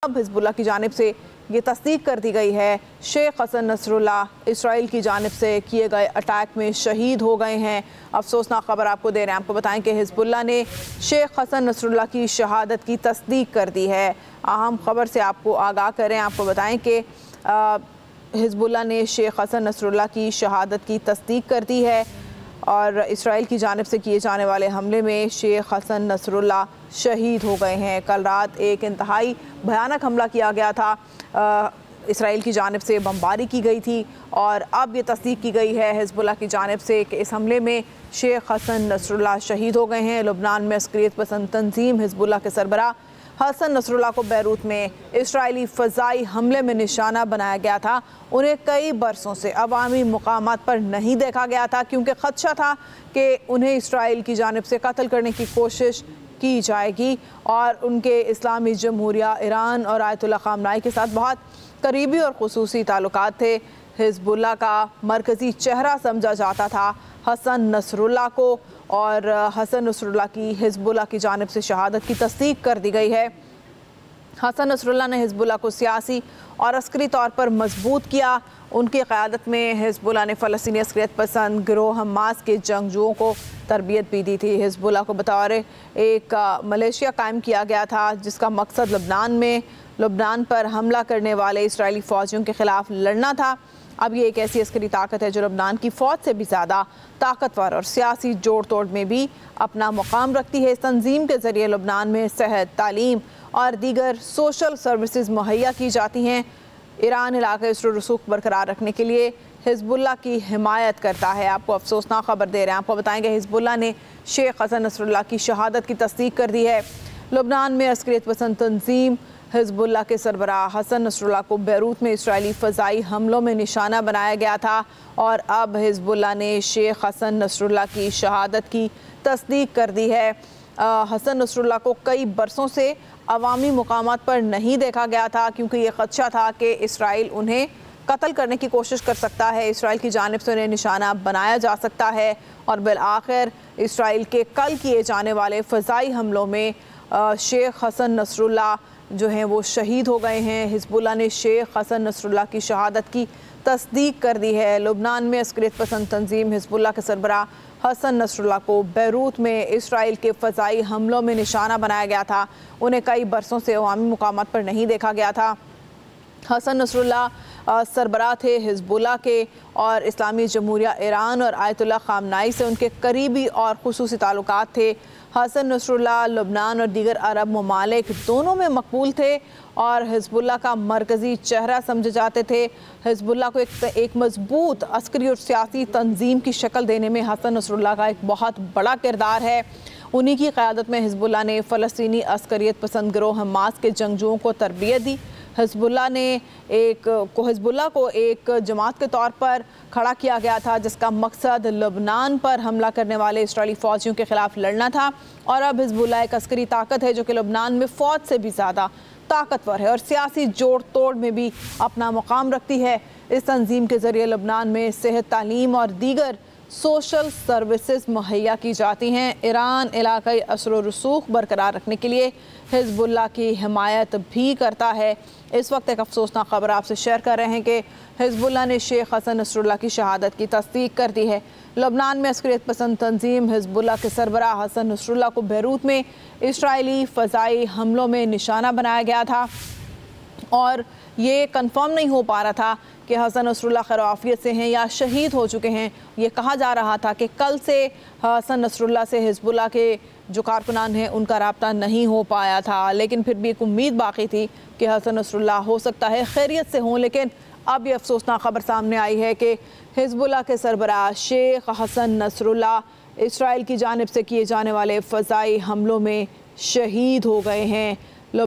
अब हिजबुल्लाह की जानिब से ये तस्दीक कर दी गई है शेख हसन नसरुल्लाह इसराइल की जानिब से किए गए अटैक में शहीद हो गए हैं। अफसोसनाक खबर आपको दे रहे हैं। आपको बताएं कि हिजबुल्लाह ने शेख हसन नसरुल्लाह की शहादत की तस्दीक कर दी है। अहम खबर से आपको आगाह करें, आपको बताएं कि हिजबुल्लाह ने शेख हसन नसरुल्लाह की शहादत की तस्दीक कर दी है और इसराइल की जानिब से किए जाने वाले हमले में शेख हसन नसरुल्लाह शहीद हो गए हैं। कल रात एक इंतहाई भयानक हमला किया गया था, इसराइल की जानिब से बमबारी की गई थी और अब ये तस्दीक की गई है हिजबुल्लाह की जानिब से कि इस हमले में शेख हसन नसरुल्लाह शहीद हो गए हैं। लुबनान में अस्करियत पसंद तंजीम हिजबुल्लाह के सरबराह हसन नसरुल्लाह को बैरूत में इसराइली फ़ज़ाई हमले में निशाना बनाया गया था। उन्हें कई बरसों से अवामी मुकामात पर नहीं देखा गया था क्योंकि ख़दशा था कि उन्हें इसराइल की जानिब से कत्ल करने की कोशिश की जाएगी और उनके इस्लामी जमहूरिया ईरान और आयतुल्लाह ख़ामनाई के साथ बहुत करीबी और ख़ुसूसी ताल्लुकात थे। हिजबुल्लाह का मरकज़ी चेहरा समझा जाता था हसन नसरुल्लाह को और हसन नसरुल्लाह की हिजबुल्लाह की जानिब से शहादत की तस्दीक कर दी गई है। हसन नसरुल्लाह ने हिजबुल्लाह को सियासी और अस्करी तौर पर मजबूत किया। उनकी क़यादत में हिजबुल्लाह ने फ़लस्तीनी अस्करियत पसंद गिरोह हमास के जंगजुओं को तरबियत भी दी थी। हिजबुल्लाह को बतौर एक मलेशिया कायम किया गया था जिसका मकसद लुबनान पर हमला करने वाले इसराइली फ़ौजियों के ख़िलाफ़ लड़ना था। अब ये एक ऐसी अस्करी ताकत है जो लुबनान की फ़ौज से भी ज़्यादा ताकतवर और सियासी जोड़ तोड़ में भी अपना मुकाम रखती है। इस तंजीम के ज़रिए लुबनान में सेहत, तालीम और दीगर सोशल सर्विसेज मुहैया की जाती हैं। ईरान इलाके इसरो रसूख बरकरार रखने के लिए हिजबुल्लाह की हिमायत करता है। आपको अफसोसनाक खबर दे रहे हैं। आपको बताएंगे हिजबुल्लाह ने शेख हसन नसरुल्लाह की शहादत की तस्दीक कर दी है। लुबनान में अस्करियत पसंद तंजीम हिजबुल्लाह के सरबराह हसन नसरुल्लाह को बैरूत में इसराइली फ़ज़ाई हमलों में निशाना बनाया गया था और अब हिजबुल्लाह ने शेख हसन नसरुल्लाह की शहादत की तस्दीक कर दी है। हसन नसरुल्लाह को कई बरसों से अवामी मुकामात पर नहीं देखा गया था क्योंकि ये ख़दशा था कि इसराइल उन्हें कत्ल करने की कोशिश कर सकता है, इसराइल की जानिब से उन्हें निशाना बनाया जा सकता है और बिल-आखिर इसराइल के कल किए जाने वाले फ़ज़ाई हमलों में शेख हसन नसरुल्लाह जो हैं वो शहीद हो गए हैं। हिजबुल्लाह ने शेख हसन नसरुल्लाह की शहादत की तस्दीक कर दी है। लुबनान में अस्करियत पसंद तंजीम हिजबुल्लाह के सरबराह हसन नसरुल्लाह को बैरूत में इसराइल के फ़ज़ाई हमलों में निशाना बनाया गया था। उन्हें कई बरसों से अवामी मुकामात पर नहीं देखा गया था। हसन नसरुल्लाह सरबराह थे हिजबुल्लाह के और इस्लामी जमहूरिया ईरान और आयतुल्लाह ख़ामनाई से उनके करीबी और ख़ुसूसी ताल्लुकात थे। हसन नसरुल्लाह लुबनान और दीगर अरब ममालिक दोनों में मकबूल थे और हिजबुल्लाह का मरकज़ी चेहरा समझे जाते थे। हिजबुल्लाह को एक मजबूत अस्करी और सियासी तंजीम की शक्ल देने में हसन नसरुल्लाह का एक बहुत बड़ा किरदार है। उन्हीं की क़यादत में हिजबुल्लाह ने फ़लस्तीनी अस्करियत पसंद गिरोह हमास के जंगजुओं को तरबियत दी। हिजबुल्लाह को एक जमात के तौर पर खड़ा किया गया था जिसका मकसद लुबनान पर हमला करने वाले इसराइली फ़ौजियों के ख़िलाफ़ लड़ना था और अब हिजबुल्लाह एक अस्करी ताकत है जो कि लुबनान में फ़ौज से भी ज़्यादा ताकतवर है और सियासी जोड़ तोड़ में भी अपना मुकाम रखती है। इस तंजीम के ज़रिए लुबनान में सेहत, तालीम और दीगर सोशल सर्विसेज मुहैया की जाती हैं। ईरान इलाक़ाई असर रसूख बरकरार रखने के लिए हिजबुल्लाह की हिमायत भी करता है। इस वक्त एक अफसोसनाक खबर आपसे शेयर कर रहे हैं कि हिजबुल्लाह ने शेख हसन नसरुल्लाह की शहादत की तस्दीक कर दी है। लुबनान में अस्करियत पसंद तंजीम हिजबुल्लाह के सरबराह हसन नसरुल्लाह को बैरूत में इसराइली फ़ज़ाई हमलों में निशाना बनाया गया था और ये कन्फर्म नहीं हो पा रहा था कि हसन नसरुल्लाह खैर-ओ-आफ़ियत से हैं या शहीद हो चुके हैं। ये कहा जा रहा था कि कल से हसन नसरुल्लाह से हिजबुल्लाह के जो कारकुनान हैं उनका रब्ता नहीं हो पाया था, लेकिन फिर भी एक उम्मीद बाकी थी कि हसन नसरुल्लाह हो सकता है खैरियत से हों। लेकिन अब ये अफसोसनाक खबर सामने आई है कि हिजबुल्लाह के सरबराह शेख हसन नसरुल्लाह इसराइल की जानिब से किए जाने वाले फ़ज़ाई हमलों में शहीद हो गए हैं।